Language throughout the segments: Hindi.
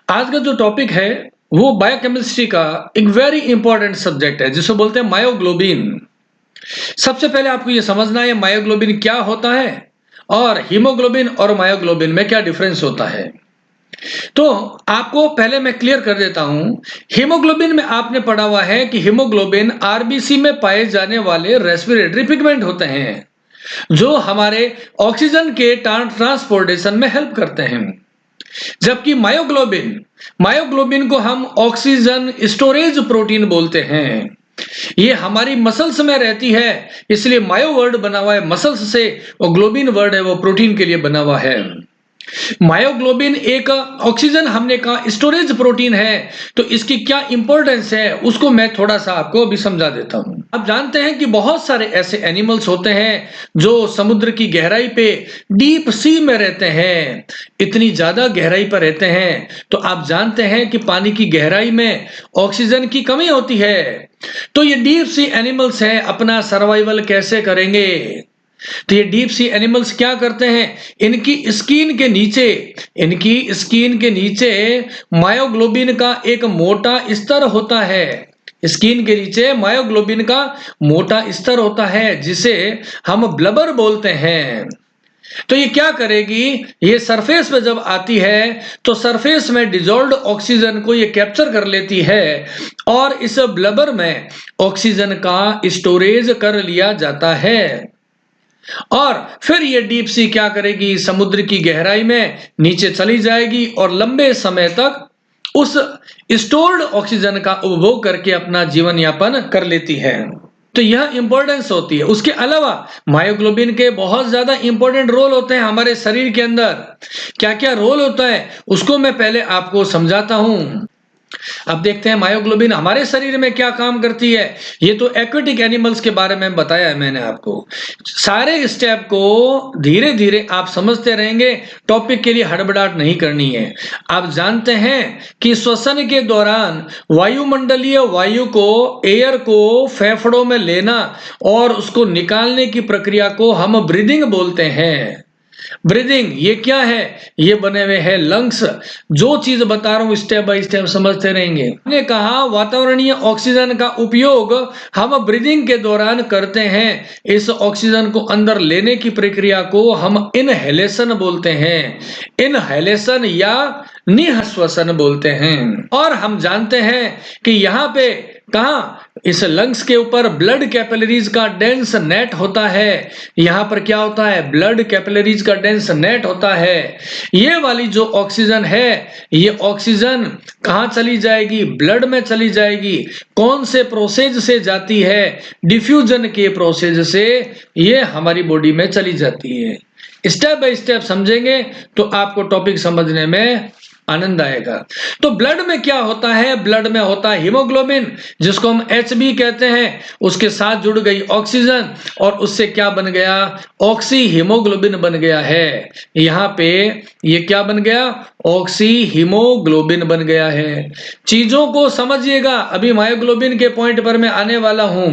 आज का जो टॉपिक है वो बायोकेमिस्ट्री का एक वेरी इंपॉर्टेंट सब्जेक्ट है जिसे बोलते हैं मायोग्लोबिन। सबसे पहले आपको ये समझना है मायोग्लोबिन क्या होता है और हीमोग्लोबिन और मायोग्लोबिन में क्या डिफरेंस होता है। तो आपको पहले मैं क्लियर कर देता हूं। हीमोग्लोबिन में आपने पढ़ा हुआ है कि हीमोग्लोबिन आरबीसी में पाए जाने वाले रेस्पिरेटरी पिगमेंट होते हैं जो हमारे ऑक्सीजन के ट्रांसपोर्टेशन में हेल्प करते हैं। जबकि मायोग्लोबिन मायोग्लोबिन को हम ऑक्सीजन स्टोरेज प्रोटीन बोलते हैं। ये हमारी मसल्स में रहती है, इसलिए मायो वर्ड बना हुआ है मसल्स से और ग्लोबिन वर्ड है वो प्रोटीन के लिए बना हुआ है। मायोग्लोबिन एक ऑक्सीजन हमने कहा स्टोरेज प्रोटीन है, तो इसकी क्या इंपॉर्टेंस है उसको मैं थोड़ा सा आपको अभी समझा देता हूं। आप जानते हैं कि बहुत सारे ऐसे एनिमल्स होते हैं जो समुद्र की गहराई पे डीप सी में रहते हैं, इतनी ज्यादा गहराई पर रहते हैं। तो आप जानते हैं कि पानी की गहराई में ऑक्सीजन की कमी होती है। तो ये डीप सी एनिमल्स हैं, अपना सर्वाइवल कैसे करेंगे? तो ये डीप सी एनिमल्स क्या करते हैं, इनकी स्किन के नीचे मायोग्लोबिन का एक मोटा स्तर होता है। स्किन के नीचे मायोग्लोबिन का मोटा स्तर होता है जिसे हम ब्लबर बोलते हैं। तो ये क्या करेगी, ये सरफेस पे जब आती है तो सरफेस में डिजोल्व्ड ऑक्सीजन को ये कैप्चर कर लेती है और इस ब्लबर में ऑक्सीजन का स्टोरेज कर लिया जाता है। और फिर ये डीप सी क्या करेगी, समुद्र की गहराई में नीचे चली जाएगी और लंबे समय तक उस स्टोर्ड ऑक्सीजन का उपभोग करके अपना जीवन यापन कर लेती है। तो यह इंपॉर्टेंस होती है। उसके अलावा मायोग्लोबिन के बहुत ज्यादा इंपॉर्टेंट रोल होते हैं हमारे शरीर के अंदर। क्या क्या रोल होता है उसको मैं पहले आपको समझाता हूं। अब देखते हैं मायोग्लोबिन हमारे शरीर में क्या काम करती है। ये तो एक्वेटिक एनिमल्स के बारे में बताया है मैंने आपको। सारे स्टेप को धीरे धीरे आप समझते रहेंगे, टॉपिक के लिए हड़बड़ाहट नहीं करनी है। आप जानते हैं कि श्वसन के दौरान वायुमंडलीय वायु को, एयर को फेफड़ों में लेना और उसको निकालने की प्रक्रिया को हम ब्रीदिंग बोलते हैं। ब्रीदिंग ये क्या है, ये बने हुए हैं लंग्स। जो चीज बता रहा हूं स्टेप बाय स्टेप समझते रहेंगे। हमने कहा वातावरणीय ऑक्सीजन का उपयोग हम ब्रीदिंग के दौरान करते हैं। इस ऑक्सीजन को अंदर लेने की प्रक्रिया को हम इनहेलेशन बोलते हैं। इनहेलेशन या निःश्वसन बोलते हैं। और हम जानते हैं कि यहाँ पे कहा, इस लंग्स के ऊपर ब्लड कैपिलरीज का डेंस नेट होता है। यहां पर क्या होता है, ब्लड कैपिलरीज का डेंस नेट होता है। ये वाली जो ऑक्सीजन है, ये ऑक्सीजन कहां चली जाएगी, ब्लड में चली जाएगी। कौन से प्रोसेस से जाती है, डिफ्यूजन के प्रोसेस से ये हमारी बॉडी में चली जाती है। स्टेप बाय स्टेप समझेंगे तो आपको टॉपिक समझने में आनंद आएगा। तो ब्लड में क्या होता है, ब्लड में होता है हीमोग्लोबिन जिसको हम HB कहते हैं। उसके साथ जुड़ गई ऑक्सीजन और उससे क्या बन गया, ऑक्सी हीमोग्लोबिन बन गया है। यहाँ पे ये क्या बन गया, ऑक्सी हीमोग्लोबिन बन गया है। चीजों को समझिएगा, अभी मायोग्लोबिन के पॉइंट पर मैं आने वाला हूं।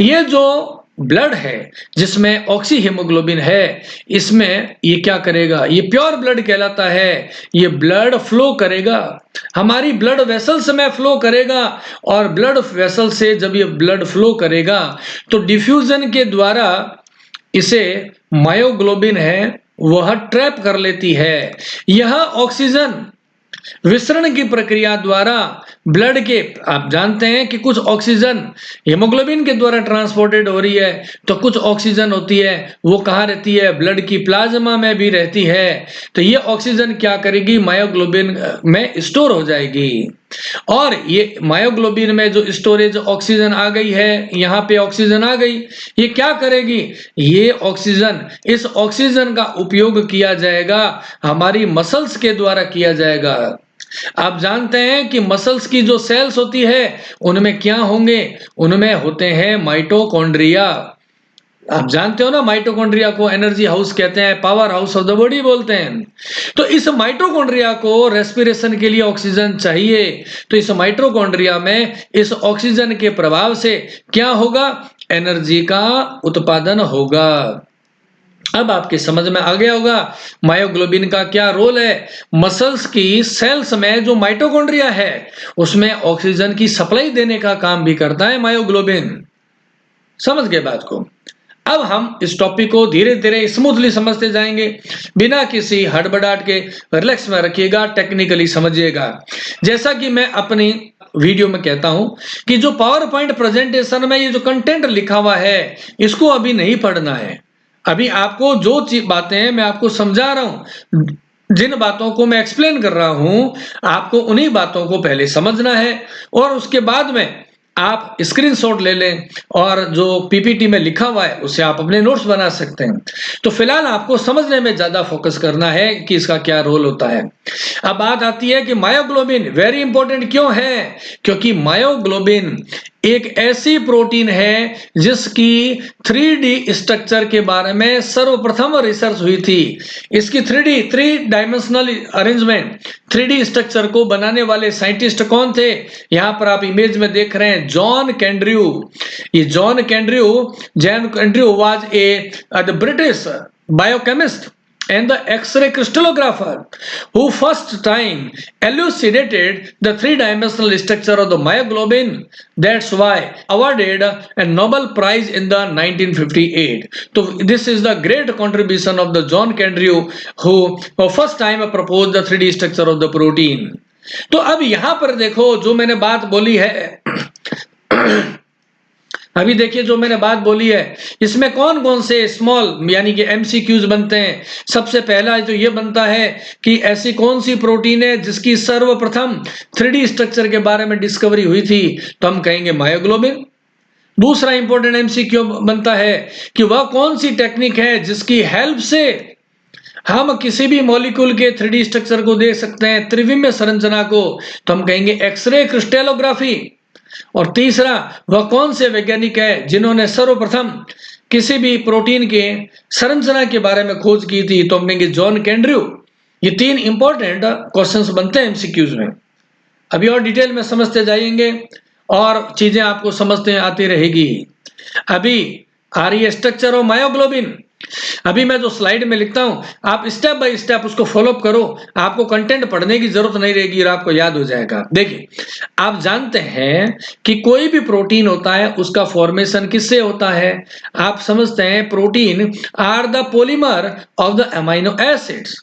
ये जो ब्लड है जिसमें ऑक्सी हीमोग्लोबिन है, इसमें ये क्या करेगा, ये प्योर ब्लड कहलाता है। ये ब्लड फ्लो करेगा, हमारी ब्लड वेसल्स में फ्लो करेगा। और ब्लड वेसल से जब ये ब्लड फ्लो करेगा तो डिफ्यूजन के द्वारा इसे मायोग्लोबिन है वह ट्रैप कर लेती है। यह ऑक्सीजन विसरण की प्रक्रिया द्वारा ब्लड के, आप जानते हैं कि कुछ ऑक्सीजन हीमोग्लोबिन के द्वारा ट्रांसपोर्टेड हो रही है, तो कुछ ऑक्सीजन होती है वो कहाँ रहती है, ब्लड की प्लाज्मा में भी रहती है। तो ये ऑक्सीजन क्या करेगी, मायोग्लोबिन में स्टोर हो जाएगी। और ये मायोग्लोबिन में जो स्टोरेज ऑक्सीजन आ गई है, यहाँ पे ऑक्सीजन आ गई, ये क्या करेगी, ये ऑक्सीजन, इस ऑक्सीजन का उपयोग किया जाएगा, हमारी मसल्स के द्वारा किया जाएगा। आप जानते हैं कि मसल्स की जो सेल्स होती है उनमें क्या होंगे, उनमें होते हैं माइटोकॉन्ड्रिया। आप जानते हो ना, माइटोकॉन्ड्रिया को एनर्जी हाउस कहते हैं, power house of the body बोलते हैं। तो इस माइटोकॉन्ड्रिया को रेस्पिरेशन के लिए ऑक्सीजन चाहिए। तो इस माइटोकॉन्ड्रिया में इस ऑक्सीजन के प्रभाव से क्या होगा, एनर्जी का उत्पादन होगा। अब आपके समझ में आ गया होगा मायोग्लोबिन का क्या रोल है। मसल्स की सेल्स में जो माइटोकॉन्ड्रिया है उसमें ऑक्सीजन की सप्लाई देने का काम भी करता है मायोग्लोबिन। समझ गए बात को। अब हम इस टॉपिक को धीरे धीरे स्मूथली समझते जाएंगे, बिना किसी हड़बड़ाहट के। रिलैक्स में रखिएगा, टेक्निकली समझिएगा। जैसा कि मैं अपनी वीडियो में कहता हूं कि जो पावर पॉइंट प्रेजेंटेशन में ये जो कंटेंट लिखा हुआ है इसको अभी नहीं पढ़ना है। अभी आपको जो बातें हैं मैं आपको समझा रहा हूं, जिन बातों को मैं एक्सप्लेन कर रहा हूं आपको उन्हीं बातों को पहले समझना है और उसके बाद में आप स्क्रीनशॉट ले लें और जो पीपीटी में लिखा हुआ है उससे आप अपने नोट्स बना सकते हैं। तो फिलहाल आपको समझने में ज्यादा फोकस करना है कि इसका क्या रोल होता है। अब बात आती है कि मायोग्लोबिन वेरी इंपॉर्टेंट क्यों है। क्योंकि मायोग्लोबिन एक ऐसी प्रोटीन है जिसकी 3D स्ट्रक्चर के बारे में सर्वप्रथम रिसर्च हुई थी। इसकी 3 डायमेंशनल अरेंजमेंट 3D स्ट्रक्चर को बनाने वाले साइंटिस्ट कौन थे। यहां पर आप इमेज में देख रहे हैं जॉन कैंड्रयू। ये John Kendrew was a British biochemist and the X-ray crystallographer who first time elucidated the three-dimensional structure of the myoglobin. That's why awarded a Nobel Prize in the 1958. So this is the great contribution of the John Kendrick who first time proposed the 3D structure of the protein. तो अब यहां पर देखो जो मैंने बात बोली है अभी देखिए जो मैंने बात बोली है इसमें कौन कौन से स्मॉल यानी कि एमसीक्यूज बनते हैं। सबसे पहला तो ये बनता है कि ऐसी कौन सी प्रोटीन है जिसकी सर्वप्रथम 3D स्ट्रक्चर के बारे में डिस्कवरी हुई थी, तो हम कहेंगे मायोग्लोबिन। दूसरा इंपॉर्टेंट एमसीक्यू बनता है कि वह कौन सी टेक्निक है जिसकी हेल्प से हम किसी भी मॉलिक्यूल के 3D स्ट्रक्चर को देख सकते हैं, त्रिविमीय संरचना को, तो हम कहेंगे एक्सरे क्रिस्टलोग्राफी। और तीसरा वह कौन से वैज्ञानिक है जिन्होंने सर्वप्रथम किसी भी प्रोटीन के संरचना के बारे में खोज की थी, तो हम कहेंगे जॉन कैंड्रयू। ये तीन इंपॉर्टेंट क्वेश्चंस बनते हैं एमसीक्यूज में। अभी और डिटेल में समझते जाएंगे और चीजें आपको समझते आती रहेगी। अभी आ रही है स्ट्रक्चर ऑफ मायोग्लोबिन। अभी मैं जो स्लाइड में लिखता हूं आप स्टेप बाय स्टेप उसको फॉलो अप करो, आपको कंटेंट पढ़ने की जरूरत नहीं रहेगी और आपको याद हो जाएगा। देखिए आप जानते हैं कि कोई भी प्रोटीन होता है उसका फॉर्मेशन किससे होता है। आप समझते हैं protein are the polymer of the amino acids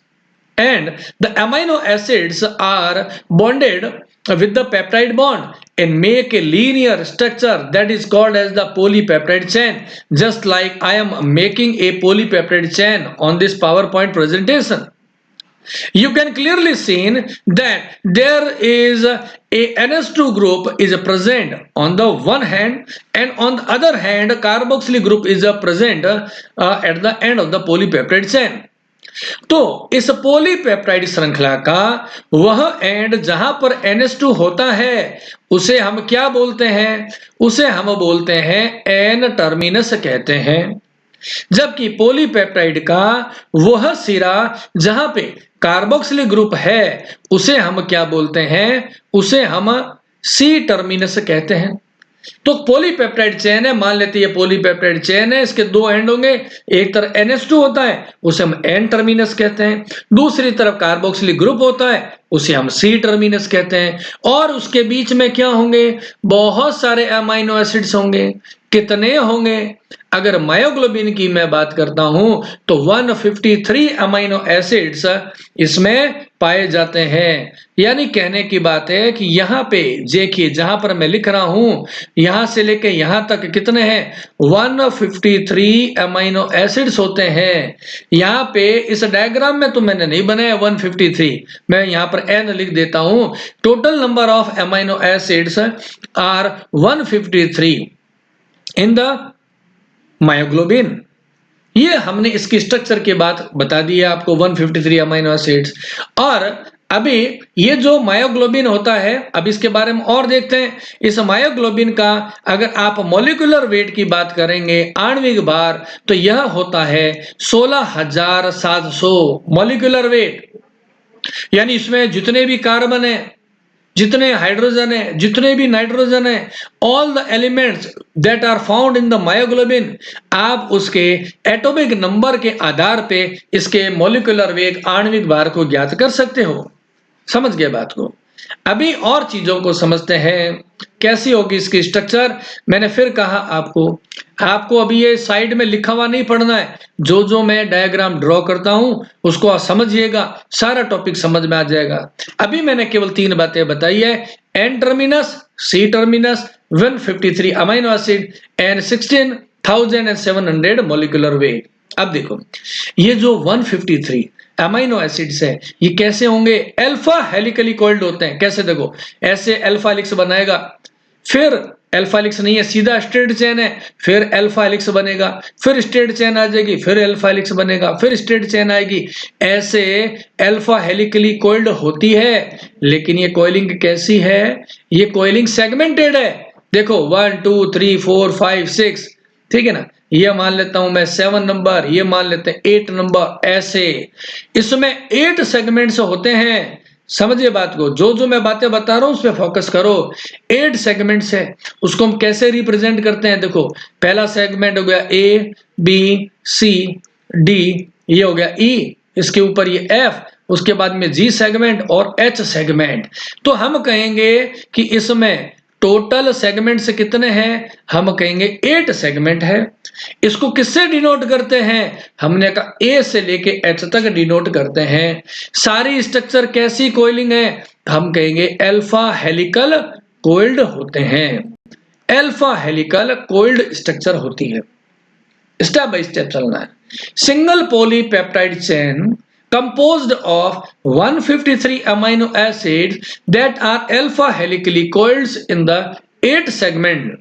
and the amino acids are bonded with the peptide bond and make a linear structure that is called as the polypeptide chain, just like I am making a polypeptide chain on this PowerPoint presentation. You can clearly see that there is a NH2 group is present on the one hand and on the other hand carboxyl group is present at the end of the polypeptide chain. तो इस पॉलीपेप्टाइड श्रृंखला का वह एंड जहां पर NH2 होता है उसे हम क्या बोलते हैं, उसे हम बोलते हैं एन टर्मिनस कहते हैं। जबकि पॉलीपेप्टाइड का वह सिरा जहां पे कार्बोक्सिलिक ग्रुप है उसे हम क्या बोलते हैं, उसे हम सी टर्मिनस कहते हैं। तो पॉलीपेप्टाइड चेन है, मान लेते हैं पॉलीपेप्टाइड चेन है, इसके दो एंड होंगे, एक तरफ NH2 होता है उसे हम एन टर्मिनस कहते हैं, दूसरी तरफ कार्बोक्सिलिक ग्रुप होता है उसे हम सी टर्मिनस कहते हैं। और उसके बीच में क्या होंगे, बहुत सारे अमाइनो एसिड्स होंगे। कितने होंगे, अगर मायोग्लोबिन की मैं बात करता हूं तो 153 अमाइनो एसिड्स इसमें पाए जाते हैं। यानी कहने की बात है कि यहां पे देखिए जहां पर मैं लिख रहा हूं यहां से लेके यहां तक कितने हैं, 153 अमाइनो एसिड्स होते हैं। यहां पे इस डायग्राम में तो मैंने नहीं बनाया 153, मैं यहां पर एन लिख देता हूं। Total number of amino acids are 153 in the myoglobin. ये हमने इसकी स्ट्रक्चर की बात बता दी है आपको, 153 अमाइनो एसिड्स। और अभी ये जो मायोग्लोबिन होता है अब इसके बारे में और देखते हैं। इस मायोग्लोबिन का अगर आप मॉलिक्यूलर वेट की बात करेंगे आणविक भार तो यह होता है 16,700 मॉलिक्यूलर वेट। यानी इसमें जितने भी कार्बन है जितने हाइड्रोजन है, जितने भी नाइट्रोजन है, all the elements that are found in the myoglobin, आप उसके एटॉमिक नंबर के आधार पे इसके मॉलिक्यूलर वेट, आणविक भार को ज्ञात कर सकते हो। समझ गए बात को? अभी और चीजों को समझते हैं, कैसी होगी इसकी स्ट्रक्चर। मैंने फिर कहा आपको अभी ये साइड में लिखा हुआ नहीं पढ़ना है, जो जो मैं डायग्राम ड्रॉ करता हूं उसको आप समझिएगा, सारा टॉपिक समझ में आ जाएगा। अभी मैंने केवल 3 बातें बताई है, N terminus, C terminus, 153 amino acid and 16,700 molecular weight. अब देखो, ये जो 153 अमीनो एसिड्स है, ये कैसे होंगे? अल्फा हेलिकली कॉइल्ड होते हैं। कैसे? देखो, ऐसे अल्फा हेलिक्स बनाएगा, फिर अल्फा हेलिक्स नहीं है, सीधा स्ट्रेट चेन है, फिर अल्फा हेलिक्स बनेगा, फिर स्ट्रेट चेन आ जाएगी, फिर अल्फा हेलिक्स बनेगा, फिर स्ट्रेट चेन आएगी। ऐसे अल्फा हेलिकली कॉइल्ड होती है। लेकिन ये कॉइलिंग कैसी है? ये कॉइलिंग सेगमेंटेड है। देखो 1 2 3 4 5 6, ठीक है ना? ये मान लेता हूं मैं 7 नंबर, ये मान लेते हैं 8 नंबर, ऐसे इसमें 8 सेगमेंट्स होते हैं। समझिए बात को, जो जो मैं बातें बता रहा हूं उस पर फोकस करो। 8 सेगमेंट्स है, उसको हम कैसे रिप्रेजेंट करते हैं? देखो, पहला सेगमेंट हो गया ए बी सी डी, ये हो गया ई, इसके ऊपर ये एफ, उसके बाद में जी सेगमेंट और एच सेगमेंट। तो हम कहेंगे कि इसमें टोटल सेगमेंट्स कितने हैं? हम कहेंगे 8 सेगमेंट है। इसको किससे डिनोट करते हैं? हमने कहा ए से लेके एच तक डिनोट करते हैं। सारी स्ट्रक्चर कैसी कोइलिंग है? हम कहेंगे अल्फा हेलिकल कोइल्ड होते हैं। अल्फा हेलिकल कोइल्ड स्ट्रक्चर होती है। स्टेप बाय स्टेप चलना है। Single polypeptide chain composed of 153 amino acids that are alpha helically coiled in the 8 segment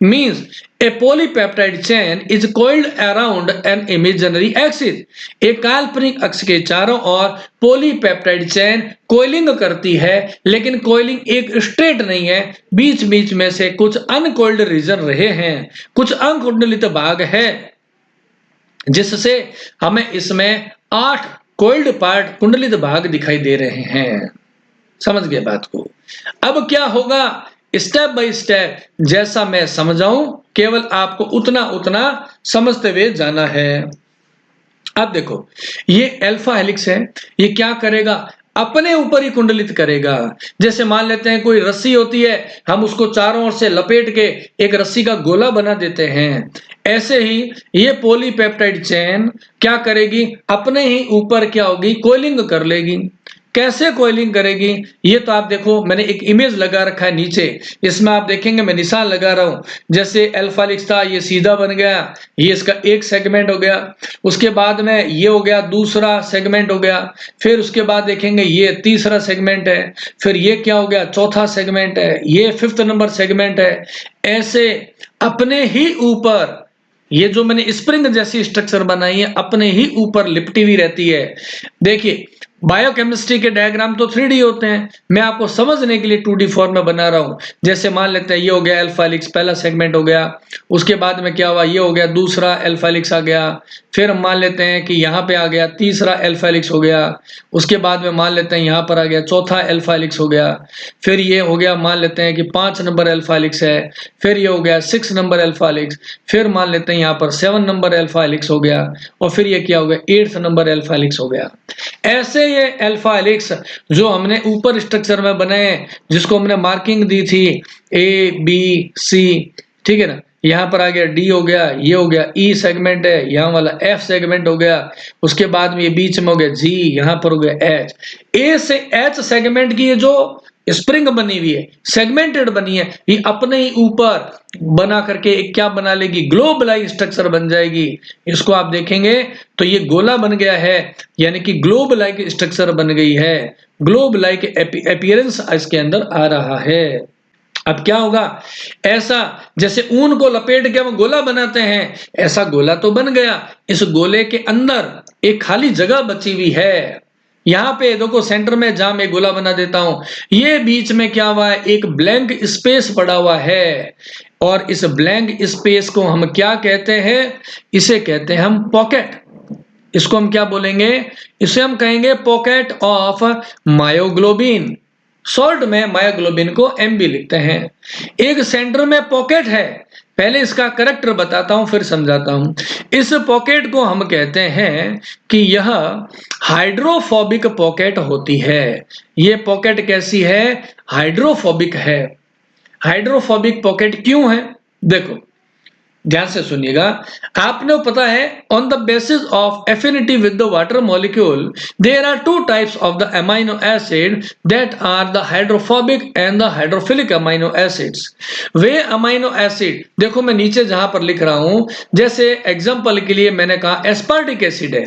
means a polypeptide chain is coiled around an imaginary axis। एक काल्पनिक अक्ष के चारों ओर पॉलीपेप्टाइड चेन कोइलिंग करती है, लेकिन कोइलिंग एक स्ट्रेट नहीं है, बीच बीच में से कुछ अनकोइल्ड रीजन रहे हैं, कुछ अकुंडलित भाग है, जिससे हमें इसमें 8 कोइल्ड पार्ट, कुंडलित भाग दिखाई दे रहे हैं। समझ गए बात को? अब क्या होगा? स्टेप बाय स्टेप जैसा मैं समझाऊं, केवल आपको उतना उतना समझते हुए जाना है। अब देखो, ये अल्फा हेलिक्स है, ये क्या करेगा? अपने ऊपर ही कुंडलित करेगा। जैसे मान लेते हैं कोई रस्सी होती है, हम उसको चारों ओर से लपेट के एक रस्सी का गोला बना देते हैं। ऐसे ही ये पॉलीपेप्टाइड चेन क्या करेगी? अपने ही ऊपर क्या होगी? कोइलिंग कर लेगी। कैसे कोइलिंग करेगी? ये तो आप देखो, मैंने एक इमेज लगा रखा है नीचे, इसमें आप देखेंगे मैं निशान लगा रहा हूं। जैसे अल्फा हेलिक्स था, ये सीधा बन गया, ये इसका एक सेगमेंट हो गया, उसके बाद में ये हो गया दूसरा सेगमेंट हो गया, फिर उसके बाद देखेंगे ये तीसरा सेगमेंट है, फिर ये क्या हो गया? चौथा सेगमेंट है, ये 5th नंबर सेगमेंट है। ऐसे अपने ही ऊपर ये जो मैंने स्प्रिंग जैसी स्ट्रक्चर बनाई है, अपने ही ऊपर लिपटी हुई रहती है। देखिए, बायोकेमिस्ट्री के डायग्राम तो 3D होते हैं, मैं आपको समझने के लिए 2D फॉर्म में बना रहा हूं। जैसे मान लेते हैं ये हो गया अल्फा हेलिक्स, पहला सेगमेंट हो गया, उसके बाद में क्या हुआ? ये हो गया दूसरा अल्फा हेलिक्स आ गया, फिर हम मान लेते हैं कि यहाँ पे आ गया तीसरा अल्फा हेलिक्स हो गया, उसके बाद में मान लेते हैं यहाँ पर आ गया चौथा अल्फा हेलिक्स हो गया, फिर ये हो गया मान लेते हैं कि 5 नंबर अल्फा हेलिक्स है, फिर ये हो गया 6 नंबर अल्फा हेलिक्स, फिर मान लेते हैं यहाँ पर 7 नंबर अल्फा हेलिक्स हो गया, और फिर ये क्या हो गया? 8th नंबर अल्फा हेलिक्स हो गया। ऐसे ये अल्फा हेलिक्स जो हमने ऊपर स्ट्रक्चर में बनाए, जिसको हमने मार्किंग दी थी ए बी सी, ठीक है ना? यहाँ पर आ गया डी हो गया, ये हो गया ई सेगमेंट है, यहाँ वाला एफ सेगमेंट हो गया, उसके बाद में ये बीच में हो गया जी, यहाँ पर हो गया एच। ए से एच सेगमेंट की ये जो स्प्रिंग बनी हुई है, सेगमेंटेड बनी है, ये अपने ही ऊपर बना करके एक क्या बना लेगी? ग्लोबलाइज स्ट्रक्चर बन जाएगी। इसको आप देखेंगे तो ये गोला बन गया है, यानी कि ग्लोब लाइक स्ट्रक्चर बन गई है, ग्लोब लाइक अपीयरेंस इसके अंदर आ रहा है। अब क्या होगा? ऐसा जैसे ऊन को लपेट के हम गोला बनाते हैं, ऐसा गोला तो बन गया, इस गोले के अंदर एक खाली जगह बची हुई है। यहाँ पे देखो सेंटर में जहां मैं गोला बना देता हूं, ये बीच में क्या हुआ है? एक ब्लैंक स्पेस पड़ा हुआ है, और इस ब्लैंक स्पेस को हम क्या कहते हैं? इसे कहते हैं हम पॉकेट। इसको हम क्या बोलेंगे? इसे हम कहेंगे पॉकेट ऑफ मायोग्लोबिन। शॉर्ट में मायोग्लोबिन को MB लिखते हैं। एक सेंटर में पॉकेट है, पहले इसका करैक्टर बताता हूं फिर समझाता हूं। इस पॉकेट को हम कहते हैं कि यह हाइड्रोफोबिक पॉकेट होती है। ये पॉकेट कैसी है? हाइड्रोफोबिक है। हाइड्रोफोबिक पॉकेट क्यों है? देखो ध्यान से सुनिएगा। आपने पता है on the basis of affinity with the water molecule there are two types of the amino acid that are the hydrophobic and the hydrophilic amino acids. वे अमाइनो एसिड देखो मैं नीचे जहां पर लिख रहा हूं, जैसे एग्जांपल के लिए मैंने कहा एस्पार्टिक एसिड है।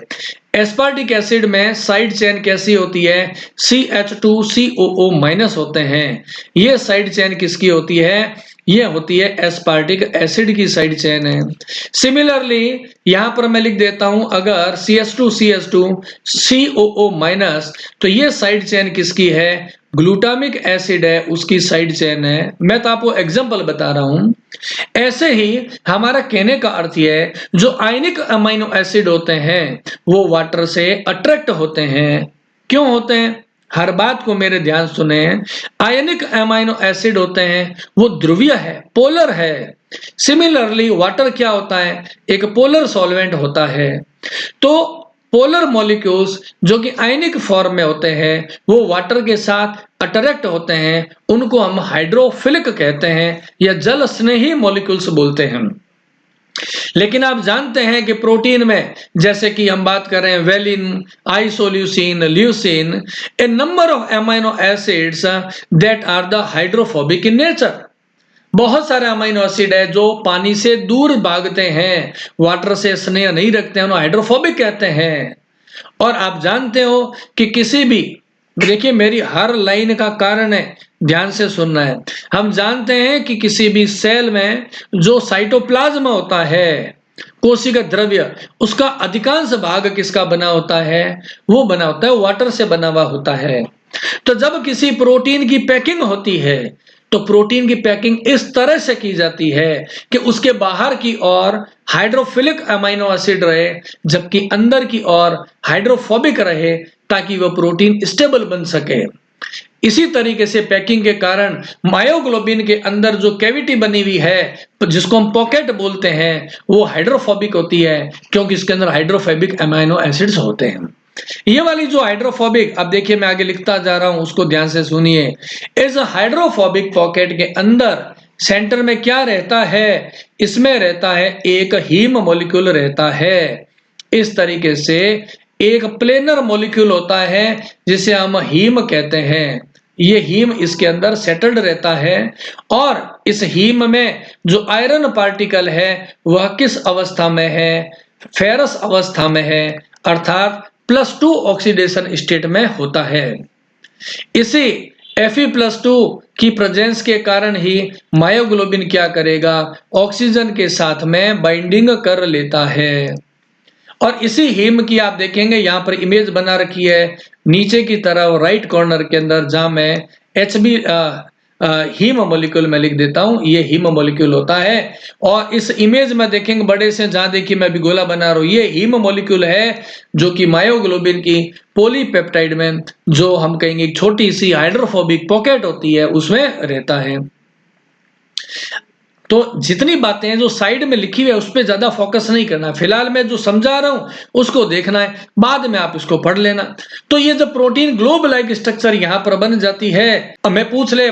एस्पार्टिक एसिड में साइड चेन कैसी होती है? CH2COO- होते हैं। ये साइड चेन किसकी होती है? ये होती है एस्पार्टिक एसिड की साइड चेन है। सिमिलरली यहां पर मैं लिख देता हूं अगर CH2CH2COO- तो ये साइड चेन किसकी है? ग्लूटामिक एसिड है, उसकी साइड चेन है। मैं तो आपको एग्जांपल बता रहा हूं। ऐसे ही हमारा कहने का अर्थ यह है जो आयनिक अमाइनो एसिड होते हैं वो वाटर से अट्रैक्ट होते हैं। क्यों होते हैं? हर बात को मेरे ध्यान सुने। आयनिक अमाइनो एसिड होते हैं वो ध्रुवीय है, पोलर है। सिमिलरली वाटर क्या होता है? एक पोलर सॉल्वेंट होता है। तो पोलर मॉलिक्यूल्स जो कि आयनिक फॉर्म में होते हैं वो वाटर के साथ अट्रैक्ट होते हैं, उनको हम हाइड्रोफिलिक कहते हैं या जल स्नेही मॉलिक्यूल्स बोलते हैं। लेकिन आप जानते हैं कि प्रोटीन में जैसे कि हम बात कर रहे हैं valine, isoleucine, leucine, a number of amino acids that are the hydrophobic in nature. बहुत सारे अमाइनो एसिड है जो पानी से दूर भागते हैं, वाटर से स्नेह नहीं रखते हैं, उन्हें हाइड्रोफोबिक कहते हैं। और आप जानते हो कि किसी भी, देखिए मेरी हर लाइन का कारण है, ध्यान से सुनना है। हम जानते हैं कि किसी भी सेल में जो साइटोप्लाज्म होता है, कोशिका द्रव्य, उसका अधिकांश भाग किसका बना होता है? वो बना होता है वाटर से बना हुआ होता है। तो जब किसी प्रोटीन की पैकिंग होती है तो प्रोटीन की पैकिंग इस तरह से की जाती है कि उसके बाहर की ओर हाइड्रोफिलिक अमाइनो एसिड रहे जबकि अंदर की ओर हाइड्रोफोबिक रहे, ताकि वह प्रोटीन स्टेबल बन सके। इसी तरीके से पैकिंग के कारण मायोग्लोबिन के अंदर जो कैविटी बनी हुई है जिसको हम पॉकेट बोलते हैं वो हाइड्रोफोबिक होती है, क्योंकि इसके अंदर हाइड्रोफोबिक अमाइनो एसिड्स होते हैं। ये वाली जो हाइड्रोफोबिक, अब देखिए मैं आगे लिखता जा रहा हूं उसको ध्यान से सुनिए। इस हाइड्रोफोबिक पॉकेट के अंदर सेंटर में क्या रहता है? इसमें रहता है एक हीम मॉलिक्यूल रहता है। इस तरीके से एक प्लेनर मॉलिक्यूल होता है जिसे हम हीम कहते हैं। ये हीम इसके अंदर सेटल्ड रहता है और इस हीम में जो आयरन पार्टिकल है वह किस अवस्था में है? फेरस अवस्था में है, अर्थात +2 ऑक्सीडेशन स्टेट में होता है। इसी Fe+2 की प्रेजेंस के कारण ही मायोग्लोबिन क्या करेगा? ऑक्सीजन के साथ में बाइंडिंग कर लेता है। और इसी हीम की आप देखेंगे यहां पर इमेज बना रखी है नीचे की तरफ राइट कॉर्नर के अंदर, जहां मैं HB हीम मॉलिक्यूल में लिख देता हूं, ये हीम मॉलिक्यूल होता है। और इस इमेज में देखेंगे बड़े से, जहां देखिए मैं अभी गोला बना रहा हूं, ये हीम मॉलिक्यूल है जो कि मायोग्लोबिन की पॉलीपेप्टाइड में, जो हम कहेंगे छोटी सी हाइड्रोफोबिक पॉकेट होती है, उसमें रहता है। तो जितनी बातें हैं जो साइड में लिखी हुई है उस पर ज्यादा फोकस नहीं करना, फिलहाल मैं जो समझा रहा हूं उसको देखना है, बाद में आप इसको पढ़ लेना। तो ये जब प्रोटीन ग्लोब लाइक स्ट्रक्चर यहां पर बन जाती है, अब मैं पूछ ले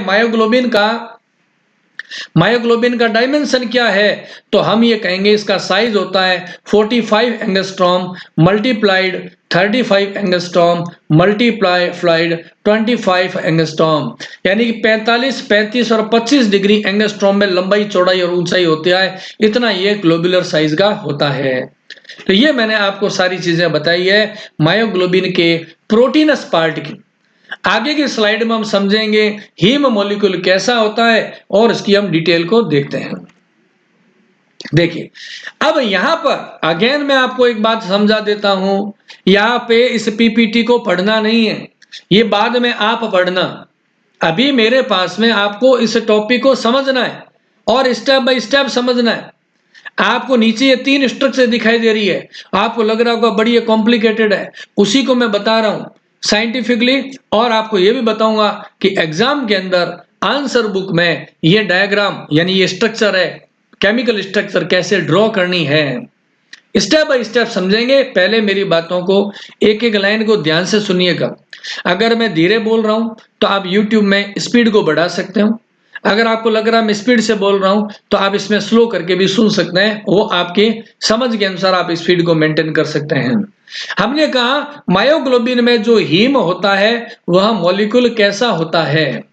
मायोग्लोबिन का डायमेंशन क्या है? तो हम ये कहेंगे इसका साइज होता है 45 angstrom multiplied 35 angstrom multiplied 25 angstrom, यानी कि 45, 35 और 25 डिग्री एंगस्ट्रॉम में लंबाई, चौड़ाई और ऊंचाई होती है। इतना ये ग्लोबुलर साइज का होता है। तो ये मैंने आपको सारी चीजें बताई है मायोग्लोबिन के प्रोटीनस पार्ट की। आगे की स्लाइड में हम समझेंगे हीम मॉलिक्यूल कैसा होता है और इसकी हम डिटेल को देखते हैं। देखिए अब यहां पर अगेन मैं आपको एक बात समझा देता हूं, यहां पे इस पीपीटी को पढ़ना नहीं है, ये बाद में आप पढ़ना। अभी मेरे पास में आपको इस टॉपिक को समझना है और स्टेप बाय स्टेप समझना है। आपको नीचे ये 3 स्ट्रक्चर दिखाई दे रही है, आपको लग रहा होगा बड़ी कॉम्प्लिकेटेड है, उसी को मैं बता रहा हूं। साइंटिफिकली, और आपको ये भी बताऊंगा कि एग्जाम के अंदर आंसर बुक में ये डायग्राम यानी ये स्ट्रक्चर है, केमिकल स्ट्रक्चर कैसे ड्रॉ करनी है, स्टेप बाय स्टेप समझेंगे। पहले मेरी बातों को एक एक लाइन को ध्यान से सुनिएगा। अगर मैं धीरे बोल रहा हूं तो आप YouTube में स्पीड को बढ़ा सकते हो, अगर आपको लग रहा है मैं स्पीड से बोल रहा हूं तो आप इसमें स्लो करके भी सुन सकते हैं, वो आपके समझ के अनुसार आप स्पीड को मेंटेन कर सकते हैं। हमने कहा मायोग्लोबिन में जो हीम होता है वह मॉलिक्यूल कैसा होता है,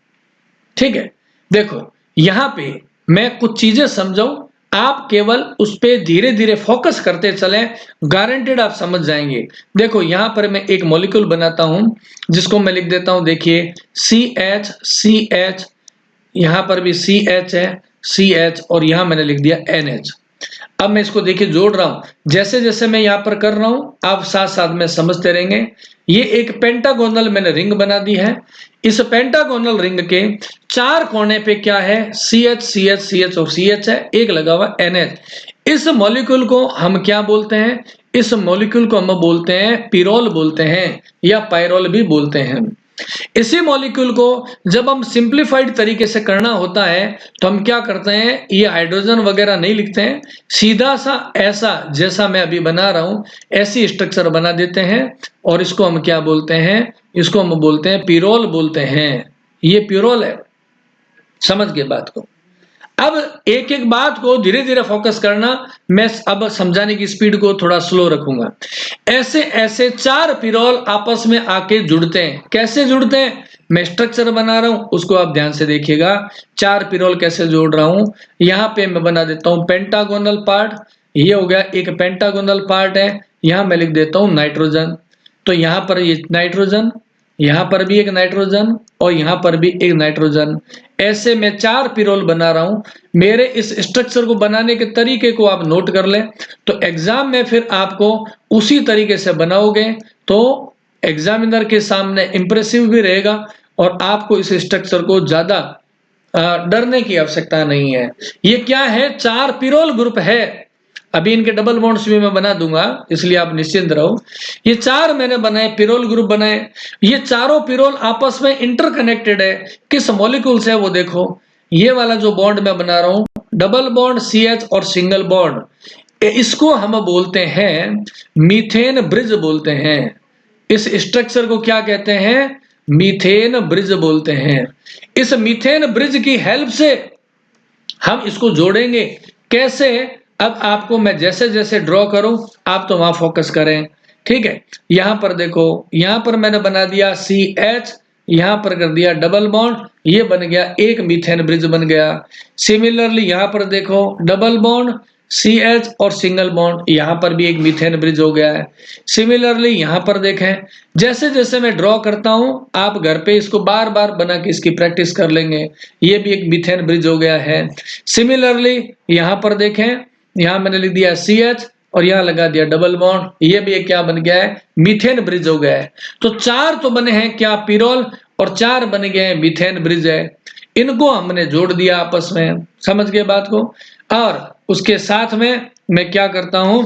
ठीक है। देखो यहां पे मैं कुछ चीजें समझाऊं, आप केवल उस पे धीरे धीरे फोकस करते चलें, गारंटेड आप समझ जाएंगे। देखो यहां पर मैं एक मॉलिक्यूल बनाता हूं जिसको मैं लिख देता हूं, देखिए CH, यहां पर भी CH है, CH, और यहां मैंने लिख दिया NH। अब मैं इसको देखिए जोड़ रहा हूं, जैसे जैसे मैं यहां पर कर रहा हूं आप साथ साथ में समझते रहेंगे। ये एक पेंटागोनल मैंने रिंग बना दी है। इस पेंटागोनल रिंग के चार कोने पे क्या है, CH CH CH और CH है, एक लगा हुआ NH। इस मॉलिक्यूल को हम क्या बोलते हैं, इस मॉलिक्यूल को हम बोलते हैं पिरोल बोलते हैं, या पायरोल भी बोलते हैं। इसी मॉलिक्यूल को जब हम सिंप्लीफाइड तरीके से करना होता है तो हम क्या करते हैं, ये हाइड्रोजन वगैरह नहीं लिखते हैं, सीधा सा ऐसा जैसा मैं अभी बना रहा हूं ऐसी स्ट्रक्चर बना देते हैं, और इसको हम क्या बोलते हैं, इसको हम बोलते हैं पिरोल बोलते हैं। ये पिरोल है, समझ गए बात को। अब एक एक बात को धीरे धीरे फोकस करना, मैं अब समझाने की स्पीड को थोड़ा स्लो रखूंगा। ऐसे ऐसे चार पिरोल आपस में आके जुड़ते हैं। कैसे जुड़ते हैं, मैं स्ट्रक्चर बना रहा हूं उसको आप ध्यान से देखिएगा। चार पिरोल कैसे जोड़ रहा हूं, यहां पे मैं बना देता हूं पेंटागोनल पार्ट, ये हो गया एक पेंटागोनल पार्ट है। यहां मैं लिख देता हूं नाइट्रोजन, तो यहां पर ये नाइट्रोजन, यहां पर भी एक नाइट्रोजन, और यहां पर भी एक नाइट्रोजन। ऐसे मैं चार पिरोल बना रहा हूं। मेरे इस स्ट्रक्चर को बनाने के तरीके को आप नोट कर लें, तो एग्जाम में फिर आपको उसी तरीके से बनाओगे तो एग्जामिनर के सामने इंप्रेसिव भी रहेगा, और आपको इस स्ट्रक्चर को ज्यादा डरने की आवश्यकता नहीं है। ये क्या है, चार पिरोल ग्रुप है। अभी इनके डबल बॉन्ड्स भी मैं बना दूंगा, इसलिए आप निश्चिंत रहो। ये चार मैंने बनाए, पिरोल ग्रुप बनाए। ये चारों पिरोल आपस में इंटरकनेक्टेड है। किस मॉलिक्यूल से, वो देखो ये वाला जो बॉन्ड मैं बना रहा हूं, डबल बॉन्ड CH और सिंगल बॉन्ड, इसको हम बोलते हैं मीथेन ब्रिज बोलते हैं। इस स्ट्रक्चर को क्या कहते हैं, मीथेन ब्रिज बोलते हैं। इस मीथेन ब्रिज की हेल्प से हम इसको जोड़ेंगे। कैसे, अब आपको मैं जैसे जैसे ड्रॉ करूं आप तो वहां फोकस करें, ठीक है। यहां पर देखो, यहां पर मैंने बना दिया CH, यहां पर कर दिया डबल बॉन्ड, ये बन गया एक मीथेन ब्रिज बन गया। सिमिलरली यहां पर देखो डबल बॉन्ड CH और सिंगल बॉन्ड, यहां पर भी एक मीथेन ब्रिज हो गया है। सिमिलरली यहां पर देखें, जैसे जैसे मैं ड्रॉ करता हूं आप घर पे इसको बार बार बना के इसकी प्रैक्टिस कर लेंगे। ये भी एक मीथेन ब्रिज हो गया है। सिमिलरली यहां पर देखें, यहां मैंने लिख दिया CH और यहां लगा दिया डबल बॉन्ड, ये भी एक क्या बन गया है, मीथेन ब्रिज हो गया है। तो चार तो बने हैं क्या, पिरोल, और चार बन गए हैं मीथेन ब्रिज है। इनको हमने जोड़ दिया आपस में, समझ गए बात को। और उसके साथ में मैं क्या करता हूं,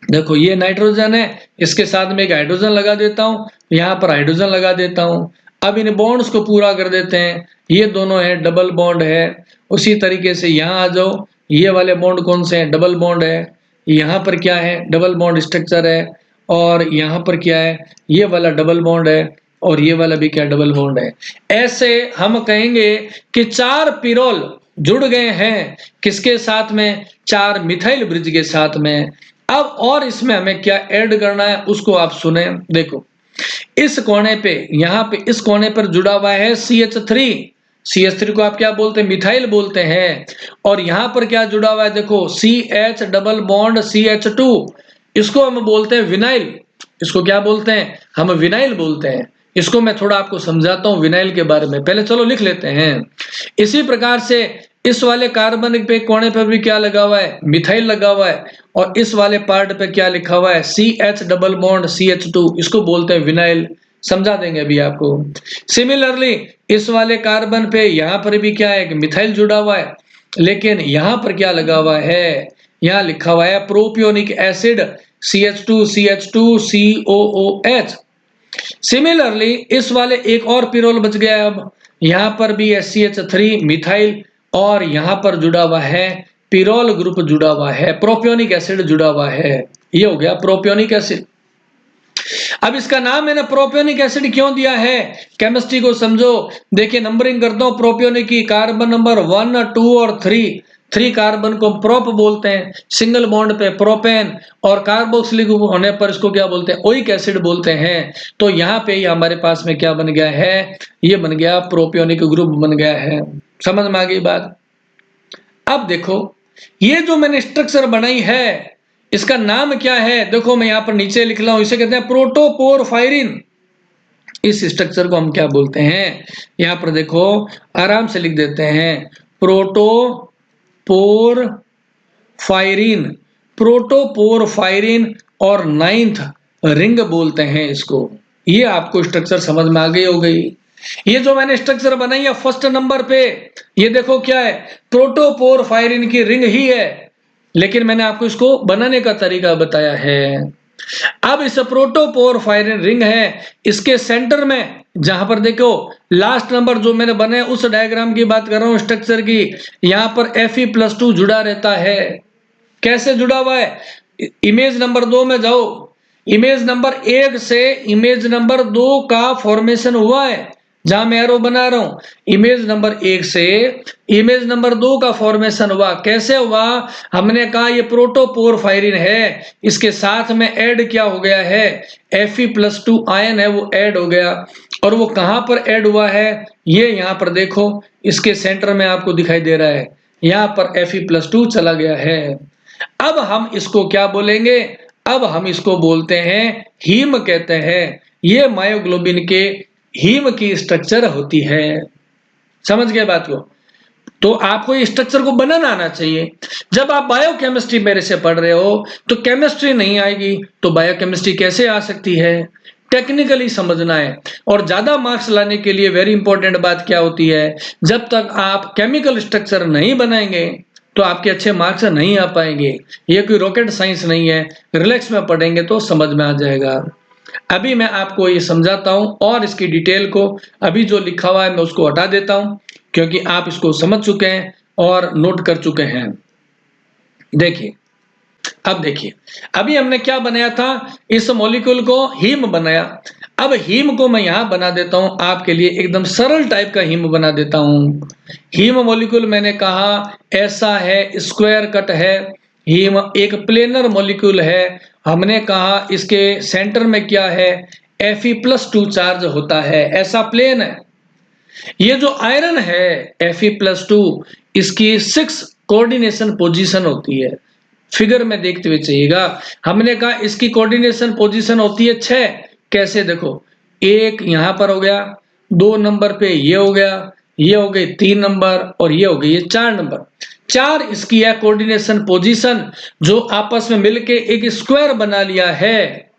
देखो ये नाइट्रोजन है, इसके साथ में एक हाइड्रोजन लगा देता हूं, यहां पर हाइड्रोजन लगा देता हूं। अब इन बॉन्ड्स को पूरा कर देते हैं, ये दोनों है डबल बॉन्ड है। उसी तरीके से यहां आ जाओ, ये वाले बॉन्ड कौन से हैं, डबल बॉन्ड है। यहां पर क्या है, डबल बॉन्ड स्ट्रक्चर है। और यहां पर क्या है, ये वाला डबल बॉन्ड है, और ये वाला भी क्या डबल बॉन्ड है। ऐसे हम कहेंगे कि चार पिरोल जुड़ गए हैं, किसके साथ में, चार मिथाइल ब्रिज के साथ में। अब और इसमें हमें क्या ऐड करना है उसको आप सुने। देखो इस कोने पे, यहां पे इस कोने पर जुड़ा हुआ है CH3। CH3 को आप क्या बोलते हैं, मिथाइल बोलते हैं। और यहां पर क्या जुड़ा हुआ है, देखो CH डबल बॉन्ड CH2, इसको हम बोलते हैं विनाइल। इसको क्या बोलते हैं, हम विनाइल बोलते हैं। इसको मैं थोड़ा आपको समझाता हूं विनाइल के बारे में, पहले चलो लिख लेते हैं। इसी प्रकार से इस वाले कार्बन पे कोने पर भी क्या लगा हुआ है, मिथाइल लगा हुआ है। और इस वाले पार्ट पे क्या लिखा हुआ है, CH डबल बॉन्ड CH2, इसको बोलते हैं विनाइल। समझा देंगे अभी आपको। सिमिलरली इस वाले कार्बन पे यहां पर भी क्या है, मिथाइल जुड़ा हुआ है, लेकिन यहां पर क्या लगा हुआ है, यहां लिखा हुआ है propionic acid CH2 CH2 COOH। Similarly इस वाले एक और पिरोल बच गया, अब यहां पर भी SCH3 मिथाइल और यहां पर जुड़ा हुआ है पिरोल ग्रुप जुड़ा हुआ है, प्रोपियोनिक एसिड जुड़ा हुआ है, ये हो गया प्रोपियोनिक एसिड। अब इसका नाम मैंने प्रोपियोनिक एसिड क्यों दिया है, केमिस्ट्री को समझो। देखिए नंबरिंग करता हूं प्रोपियोनिक की, कार्बन नंबर 1, 2 और 3 कार्बन को प्रोप बोलते हैं, सिंगल बॉन्ड पे प्रोपेन, और कार्बोक्सिलिक होने पर इसको क्या बोलते हैं, ओइक एसिड बोलते हैं। तो यहाँ पे ही हमारे पास में क्या बन गया है, ये बन गया प्रोपियोनिक ग्रुप बन गया है। समझ में आ गई बात। अब देखो ये जो मैंने स्ट्रक्चर बनाई है इसका नाम क्या है, देखो मैं यहां पर नीचे लिख रहा हूं, इसे कहते हैं प्रोटोपोरफायरिन। इस स्ट्रक्चर को हम क्या बोलते हैं, यहां पर देखो आराम से लिख देते हैं, प्रोटोपोरफायरिन, प्रोटोपोरफायरिन और 9th रिंग बोलते हैं इसको। ये आपको स्ट्रक्चर समझ में आ गई हो गई। ये जो मैंने स्ट्रक्चर बनाई है फर्स्ट नंबर पे, ये देखो क्या है, प्रोटोपोरफायरिन की रिंग ही है, लेकिन मैंने आपको इसको बनाने का तरीका बताया है। अब इस प्रोटोपोरफायरिन रिंग है, इसके सेंटर में जहां पर देखो लास्ट नंबर जो मैंने बनाया उस डायग्राम की बात कर रहा हूं स्ट्रक्चर की, यहां पर Fe+2 जुड़ा रहता है। कैसे जुड़ा हुआ है, इमेज नंबर 2 में जाओ, इमेज नंबर 1 से इमेज नंबर 2 का फॉर्मेशन हुआ है, जहां मैं एरो बना रहा हूं, इमेज नंबर 1 से इमेज नंबर 2 का फॉर्मेशन हुआ। कैसे हुआ, हमने कहा ये प्रोटोपोरफायरिन है, इसके साथ में ऐड क्या हो गया है, Fe+2 आयन है वो ऐड हो गया। और वो कहां पर ऐड हुआ है, ये यहां पर देखो इसके सेंटर में आपको दिखाई दे रहा है, यहां पर Fe+2 चला गया है। अब हम इसको क्या बोलेंगे, अब हम इसको बोलते हैं हीम कहते हैं। ये मायोग्लोबिन के हीम की स्ट्रक्चर होती है। समझ गए बात को। तो आपको ये स्ट्रक्चर को बनाना आना चाहिए। जब आप बायोकेमिस्ट्री मेरे से पढ़ रहे हो तो केमिस्ट्री नहीं आएगी तो बायोकेमिस्ट्री कैसे आ सकती है, टेक्निकली समझना है। और ज्यादा मार्क्स लाने के लिए वेरी इंपॉर्टेंट बात क्या होती है, जब तक आप केमिकल स्ट्रक्चर नहीं बनाएंगे तो आपके अच्छे मार्क्स नहीं आ पाएंगे। ये कोई रॉकेट साइंस नहीं है, रिलैक्स में पढ़ेंगे तो समझ में आ जाएगा। अभी मैं आपको ये समझाता हूं और इसकी डिटेल को, अभी जो लिखा हुआ है मैं उसको हटा देता हूं क्योंकि आप इसको समझ चुके हैं और नोट कर चुके हैं। देखिए अब देखिए, अभी हमने क्या बनाया था, इस मॉलिक्यूल को हीम बनाया। अब हीम को मैं यहां बना देता हूं आपके लिए, एकदम सरल टाइप का हीम बना देता हूं। हीम मॉलिक्यूल मैंने कहा ऐसा है, स्क्वायर कट है। हीम एक प्लेनर मॉलिक्यूल है, हमने कहा इसके सेंटर में क्या है, Fe+2 चार्ज होता है, ऐसा प्लेन है। ये जो आयरन है Fe+2, इसकी 6 कोऑर्डिनेशन पोजीशन होती है। फिगर में देखते हुए चाहिएगा, हमने कहा इसकी कोऑर्डिनेशन पोजीशन होती है 6। कैसे, देखो एक यहां पर हो गया, 2 नंबर पे ये हो गया, ये हो गई 3 नंबर और ये हो गई ये 4 नंबर। 4 इसकी है कोऑर्डिनेशन पोजीशन, जो आपस में मिलके एक स्क्वायर बना लिया है।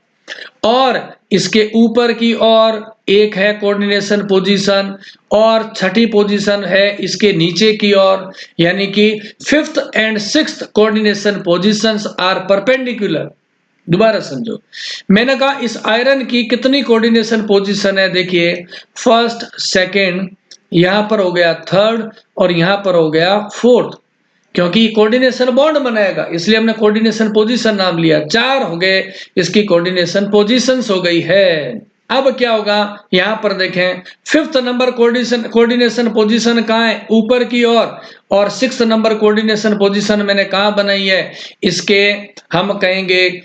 और इसके ऊपर की ओर एक है कोऑर्डिनेशन पोजीशन, और छठी पोजीशन है इसके नीचे की ओर, यानी कि 5th and 6th coordination positions are perpendicular. दोबारा समझो, मैंने कहा इस आयरन की कितनी कोऑर्डिनेशन पोजीशन है, देखिए फर्स्ट, सेकंड, यहां पर हो गया थर्ड और यहां पर हो गया फोर्थ। क्योंकि कोऑर्डिनेशन बॉन्ड बनाएगा इसलिए हमने कोऑर्डिनेशन पोजीशन नाम लिया। 4 हो गए, इसकी कोऑर्डिनेशन पोजीशंस हो गई है। अब क्या होगा, यहां पर देखें 5th नंबर कोऑर्डिनेशन पोजीशन कहां है, ऊपर की ओर, और 6th नंबर कोऑर्डिनेशन पोजीशन मैंने कहां बनाई है, इसके हम कहेंगे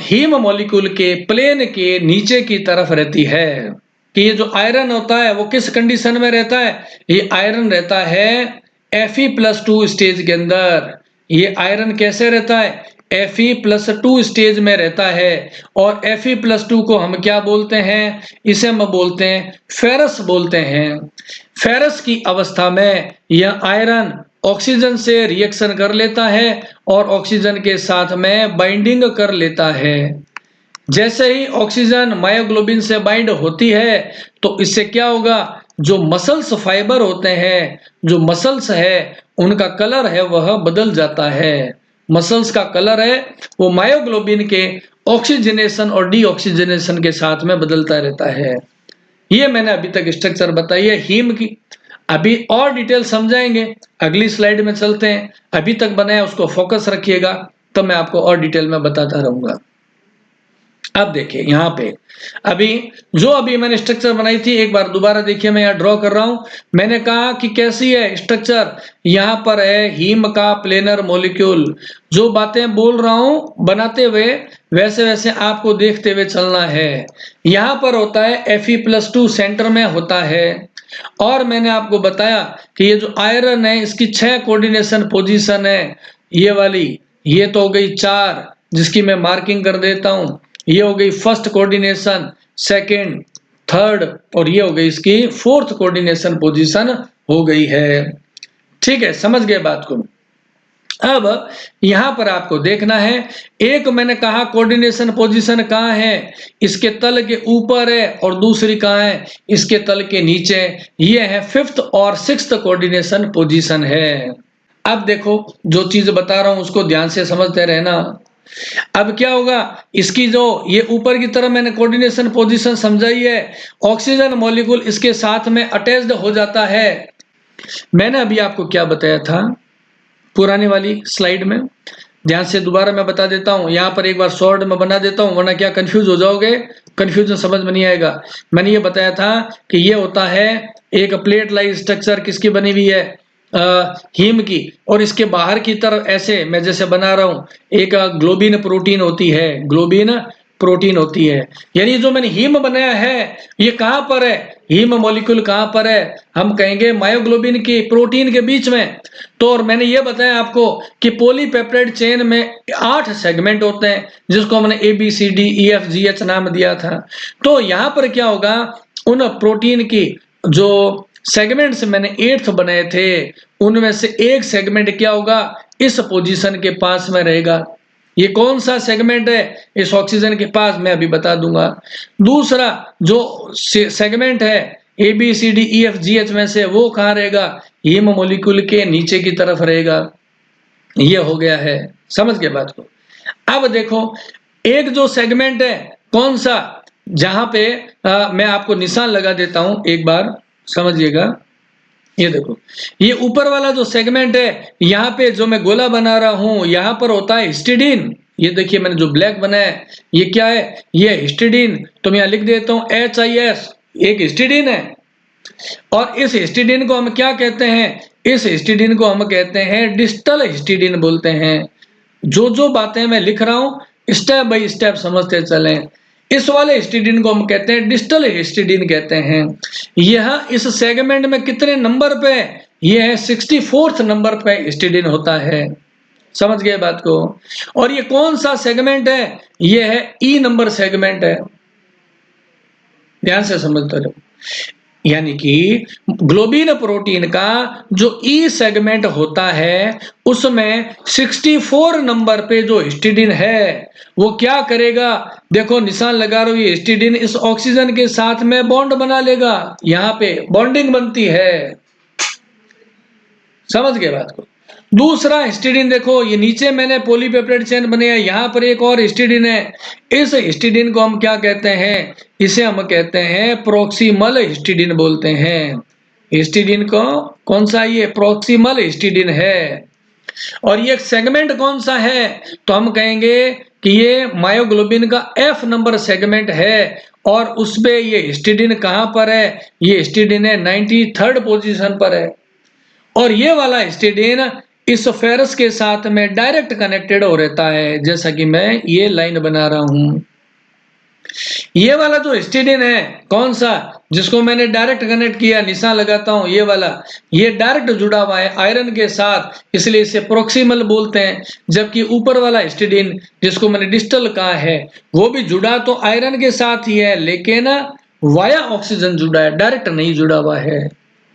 हीम मॉलिक्यूल के प्लेन के नीचे की तरफ रहती है। कि ये जो आयरन होता है वो किस कंडीशन में रहता है, ये आयरन रहता है Fe+2 स्टेज के अंदर। ये आयरन कैसे रहता है, Fe+2 स्टेज में रहता है। और Fe+2 को हम क्या बोलते हैं, इसे हम बोलते हैं फेरस बोलते हैं। फेरस की अवस्था में यह आयरन ऑक्सीजन से रिएक्शन कर लेता है और ऑक्सीजन के साथ में बाइंडिंग कर लेता है। जैसे ही ऑक्सीजन मायोग्लोबिन से बाइंड होती है तो इससे क्या होगा, जो मसल्स फाइबर होते हैं, जो मसल्स है उनका कलर है वह बदल जाता है। मसल्स का कलर है वो मायोग्लोबिन के ऑक्सीजनेशन और डीऑक्सीजनेशन के साथ में बदलता रहता है। ये मैंने अभी तक स्ट्रक्चर बताई है हीम की। अभी और डिटेल समझाएंगे, अगली स्लाइड में चलते हैं। अभी तक बनाया उसको फोकस रखिएगा, तो मैं आपको और डिटेल में बताता रहूंगा। अब देखिए यहाँ पे अभी मैंने स्ट्रक्चर बनाई थी, एक बार दोबारा देखिए, मैं यहाँ ड्रॉ कर रहा हूं। मैंने कहा कि कैसी है स्ट्रक्चर, यहाँ पर है हीम का प्लेनर मॉलिक्यूल। जो बातें बोल रहा हूं बनाते हुए वैसे वैसे आपको देखते हुए चलना है। यहाँ पर होता है Fe+2 सेंटर में होता है। और मैंने आपको बताया कि ये जो आयरन है इसकी 6 कोऑर्डिनेशन पोजीशन है। ये वाली, ये तो हो गई 4 जिसकी मैं मार्किंग कर देता हूं। ये हो गई फर्स्ट कोऑर्डिनेशन, सेकंड, थर्ड, और ये हो गई इसकी फोर्थ कोऑर्डिनेशन पोजीशन हो गई है। ठीक है, समझ गए बात को। अब यहां पर आपको देखना है, एक मैंने कहा कोऑर्डिनेशन पोजीशन कहां है, इसके तल के ऊपर है, और दूसरी कहां है, इसके तल के नीचे। ये है 5th और 6th कोऑर्डिनेशन पोजीशन है। अब देखो, जो चीज बता रहा हूं उसको ध्यान से समझते रहना। अब क्या होगा, इसकी जो ये ऊपर की तरफ मैंने कोऑर्डिनेशन पोजीशन समझाई है, ऑक्सीजन मॉलिक्यूल इसके साथ में अटैच्ड हो जाता है। मैंने अभी आपको क्या बताया था पुरानी वाली स्लाइड में, ध्यान से दोबारा मैं बता देता हूं। यहां पर एक बार शॉर्ट में बना देता हूं, वरना क्या कंफ्यूज हो जाओगे, कंफ्यूजन समझ में नहीं आएगा। मैंने ये बताया था कि ये होता है एक प्लेट लाइक स्ट्रक्चर, किसकी बनी हुई है, हीम की, और इसके बाहर की तरफ ऐसे मैं जैसे बना रहा हूं, एक ग्लोबिन प्रोटीन होती है, ग्लोबिन प्रोटीन होती है। यानी जो मैंने हीम बनाया है ये कहां पर है, हीम मॉलिक्यूल कहां पर है, हम कहेंगे मायोग्लोबिन की प्रोटीन के बीच में। तो और मैंने ये बताया आपको कि पॉलीपेप्टाइड चेन में 8 सेगमेंट होते हैं, जिसको हमने ABCDEFGH नाम दिया था। तो यहां पर क्या होगा, उन प्रोटीन की जो सेगमेंट्स मैंने 8 बनाए थे, उनमें से एक सेगमेंट क्या होगा, इस पोजीशन के पास में रहेगा। ये कौन सा सेगमेंट है, इस ऑक्सीजन के पास, मैं अभी बता दूंगा। दूसरा जो सेगमेंट है ABCDEFGH में से, वो कहां रहेगा, हीम मॉलिक्यूल के नीचे की तरफ रहेगा। ये हो गया है, समझ गए बात को। अब देखो, एक जो सेगमेंट है कौन सा, जहां पे मैं आपको निशान लगा देता हूं, एक बार समझिएगा। ये देखो, ये ऊपर वाला जो सेगमेंट है, यहाँ पे जो मैं गोला बना रहा हूं, यहाँ पर होता है हिस्टिडीन। ये देखिए मैंने जो ब्लैक बनाया है, ये क्या है, ये हिस्टिडीन। तो मैं यहाँ लिख देता हूं HIS, एक हिस्टिडीन है। और इस हिस्टिडीन को हम क्या कहते हैं, इस हिस्टिडीन को हम कहते हैं डिस्टल हिस्टिडीन बोलते हैं। जो बातें मैं लिख रहा हूं स्टेप बाय स्टेप समझते चलें। इस वाले हिस्टिडीन को हम कहते हैं डिस्टल हिस्टिडीन कहते हैं। यह इस सेगमेंट में कितने नंबर पे, यह है 64th नंबर पे हिस्टिडीन होता है। समझ गए बात को। और ये कौन सा सेगमेंट है, यह है E नंबर सेगमेंट है। ध्यान से समझते रहो। यानी कि ग्लोबिन प्रोटीन का जो ई सेगमेंट होता है, उसमें 64 नंबर पे जो हिस्टिडीन है वो क्या करेगा, देखो निशान लगा रहा हूं, ये हिस्टिडीन इस ऑक्सीजन के साथ में बॉन्ड बना लेगा, यहां पे बॉन्डिंग बनती है। समझ गए बात को। दूसरा हिस्टिडीन देखो, ये नीचे मैंने पॉलीपेप्टाइड चेन बनाया, यहां पर एक और हिस्टिडीन है। इस हिस्टिडीन को हम क्या कहते हैं, इसे हम कहते हैं प्रोक्सिमल हिस्टिडीन बोलते हैं। हिस्टिडीन को कौन सा, ये प्रोक्सिमल हिस्टिडीन है। और ये सेगमेंट कौन सा है, तो हम कहेंगे कि ये मायोग्लोबिन का F नंबर सेगमेंट है। और उसपे ये हिस्टिडीन कहां पर है, ये हिस्टिडीन है 93rd पोजीशन पर है। और ये वाला हिस्टिडीन इस फेरस के साथ में डायरेक्ट कनेक्टेड हो रहता है, जैसा कि मैं ये लाइन बना रहा हूं। ये वाला जो हिस्टिडीन है कौन सा, जिसको मैंने डायरेक्ट कनेक्ट किया, निशान लगाता हूं, ये वाला, ये डायरेक्ट जुड़ा हुआ है आयरन के साथ, इसलिए इसे प्रोक्सिमल बोलते हैं। जबकि ऊपर वाला हिस्टिडीन जिसको मैंने डिस्टल कहा है, वो भी जुड़ा तो आयरन के साथ ही है, लेकिन वाया ऑक्सीजन जुड़ा है, डायरेक्ट नहीं जुड़ा हुआ है।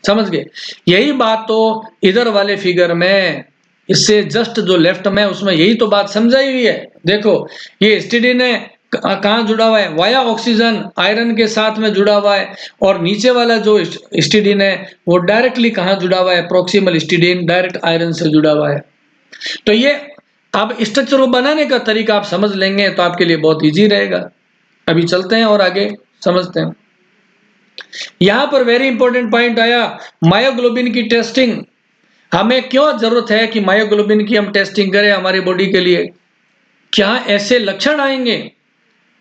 समझ गए। यही बात तो इधर वाले फिगर में, इससे जस्ट जो लेफ्ट में, उसमें यही तो बात समझाई हुई है। देखो, ये हिस्टिडीन है, कहां जुड़ा हुआ है, वाया ऑक्सीजन आयरन के साथ में जुड़ा हुआ है। और नीचे वाला जो हिस्टिडीन है वो डायरेक्टली कहां जुड़ा हुआ है, प्रोक्सिमल हिस्टिडीन, डायरेक्ट आयरन से जुड़ा हुआ है। तो ये अब स्ट्रक्चर को बनाने का तरीका आप समझ लेंगे तो आपके लिए बहुत इजी रहेगा। अभी चलते हैं और आगे समझते हैं। यहां पर वेरी इंपॉर्टेंट पॉइंट आया, मायोग्लोबिन की टेस्टिंग। हमें क्यों जरूरत है कि मायोग्लोबिन की हम टेस्टिंग करें हमारी बॉडी के लिए? क्या ऐसे लक्षण आएंगे?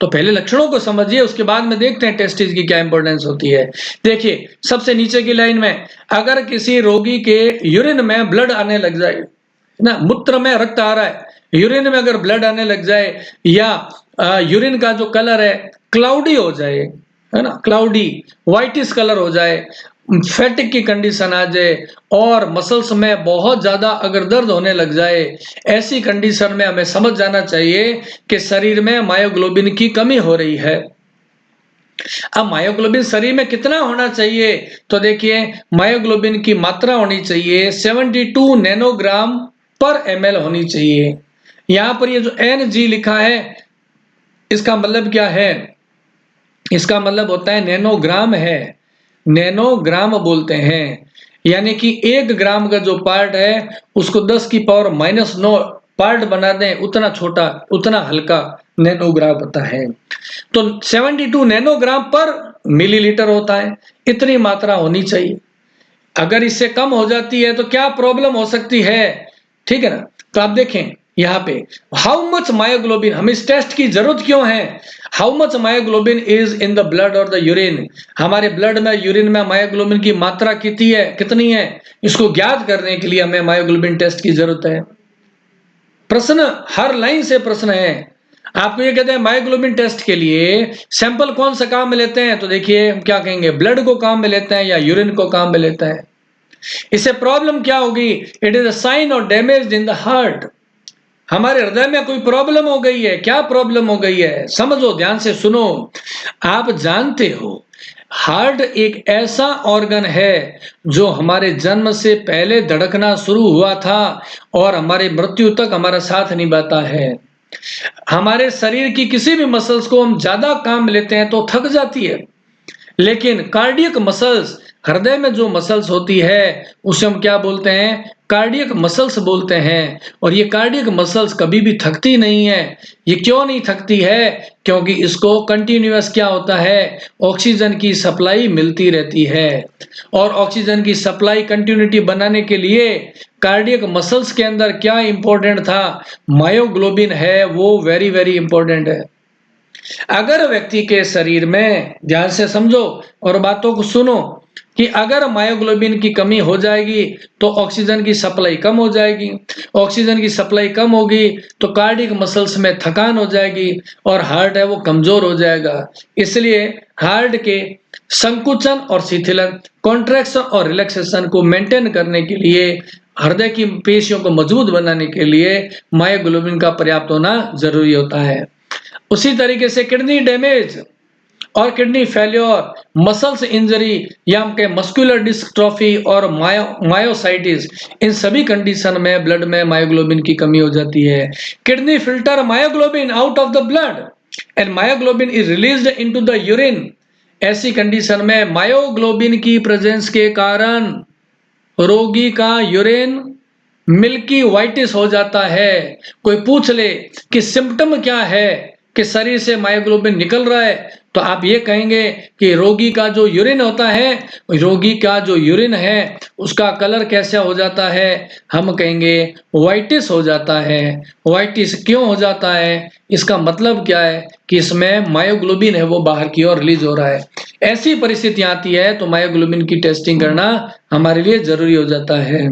तो पहले लक्षणों को समझिए, उसके बाद में देखते हैं टेस्टिस की क्या इंपॉर्टेंस होती है। देखिए सबसे नीचे की लाइन में, अगर किसी रोगी के यूरिन में ब्लड आने लग जाए ना, मूत्र में रक्त आ रहा है, यूरिन में अगर ब्लड आने लग जाए, या यूरिन का जो कलर है क्लाउडी हो जाए, है ना, क्लाउडी व्हाइटिश कलर हो जाए, फैटिक की कंडीशन आ जाए, और मसल्स में बहुत ज्यादा अगर दर्द होने लग जाए, ऐसी कंडीशन में हमें समझ जाना चाहिए कि शरीर में मायोग्लोबिन की कमी हो रही है। अब मायोग्लोबिन शरीर में कितना होना चाहिए? तो देखिए मायोग्लोबिन की मात्रा होनी चाहिए 72 नैनोग्राम पर ml होनी चाहिए। यहां पर ये जो Ng लिखा है, इसका मतलब क्या है? इसका मतलब होता है नैनोग्राम है, नैनोग्राम बोलते हैं, यानी कि 1 ग्राम का जो पार्ट है उसको 10 की पावर -9 पार्ट बना दें, उतना छोटा उतना हल्का नैनोग्राम होता है। तो 72 नैनोग्राम पर मिलीलीटर होता है, इतनी मात्रा होनी चाहिए। अगर इससे कम हो जाती है तो क्या प्रॉब्लम हो सकती है? ठीक है ना। तो आप देखें यहाँ पे हाउ मच मायोग्लोबिन, हम इस टेस्ट की जरूरत क्यों है? How much myoglobin is in the blood और द यूरिन, हमारे ब्लड में यूरिन में मायोग्लोबिन की मात्रा कितनी है, इसको ज्ञात करने के लिए हमें मायोग्लोबिन टेस्ट की जरूरत है। प्रश्न हर लाइन से प्रश्न है। आपको ये कहते हैं मायोग्लोबिन टेस्ट के लिए सैंपल कौन सा काम में लेते हैं? तो देखिए हम क्या कहेंगे, ब्लड को काम में लेते हैं या यूरिन को काम में लेते हैं। इससे प्रॉब्लम क्या होगी? It is a sign of damage in the heart, हमारे हृदय में कोई प्रॉब्लम हो गई है। क्या प्रॉब्लम हो गई है? समझो, ध्यान से सुनो। आप जानते हो हार्ट एक ऐसा ऑर्गन है जो हमारे जन्म से पहले धड़कना शुरू हुआ था और हमारे मृत्यु तक हमारा साथ निभाता है। हमारे शरीर की किसी भी मसल्स को हम ज्यादा काम लेते हैं तो थक जाती है, लेकिन कार्डियक मसल्स, हृदय में जो मसल्स होती है उसे हम क्या बोलते हैं? कार्डियक मसल्स बोलते हैं। और ये कार्डियक मसल्स कभी भी थकती नहीं है। ये क्यों नहीं थकती है? क्योंकि इसको कंटिन्यूअस क्या होता है? ऑक्सीजन की सप्लाई मिलती रहती है। और ऑक्सीजन की सप्लाई कंटिन्यूटी बनाने के लिए कार्डियक मसल्स के अंदर क्या इंपॉर्टेंट था? मायोग्लोबिन है, वो वेरी वेरी इंपॉर्टेंट है। अगर व्यक्ति के शरीर में, ध्यान से समझो और बातों को सुनो, कि अगर मायोग्लोबिन की कमी हो जाएगी तो ऑक्सीजन की सप्लाई कम हो जाएगी, ऑक्सीजन की सप्लाई कम होगी तो कार्डियक मसल्स में थकान हो जाएगी और हार्ट है वो कमजोर हो जाएगा। इसलिए हार्ट के संकुचन और शिथिलन, कॉन्ट्रैक्शन और रिलैक्सेशन को मेंटेन करने के लिए, हृदय की पेशियों को मजबूत बनाने के लिए मायोग्लोबिन का पर्याप्त होना जरूरी होता है। उसी तरीके से किडनी डैमेज और किडनी फेल्योर, मसल्स इंजरी या हम कहें मस्कुलर डिस्ट्रॉफी और मायोसाइटिस, इन सभी कंडीशन में ब्लड में मायोग्लोबिन की कमी हो जाती है। Kidney filter myoglobin out of the blood and myoglobin is released into the urine. ऐसी कंडीशन में मायोग्लोबिन की प्रेजेंस के कारण रोगी का यूरिन मिल्की व्हाइटिश हो जाता है। कोई पूछ ले कि सिम्टम क्या है कि शरीर से मायोग्लोबिन निकल रहा है, तो आप ये कहेंगे कि रोगी का जो यूरिन होता है, रोगी का जो यूरिन है उसका कलर कैसा हो जाता है? हम कहेंगे व्हाइटिश हो जाता है। व्हाइटिश क्यों हो जाता है? इसका मतलब क्या है? कि इसमें मायोग्लोबिन है वो बाहर की ओर रिलीज हो रहा है। ऐसी परिस्थिति आती है तो मायोग्लोबिन की टेस्टिंग करना हमारे लिए जरूरी हो जाता है।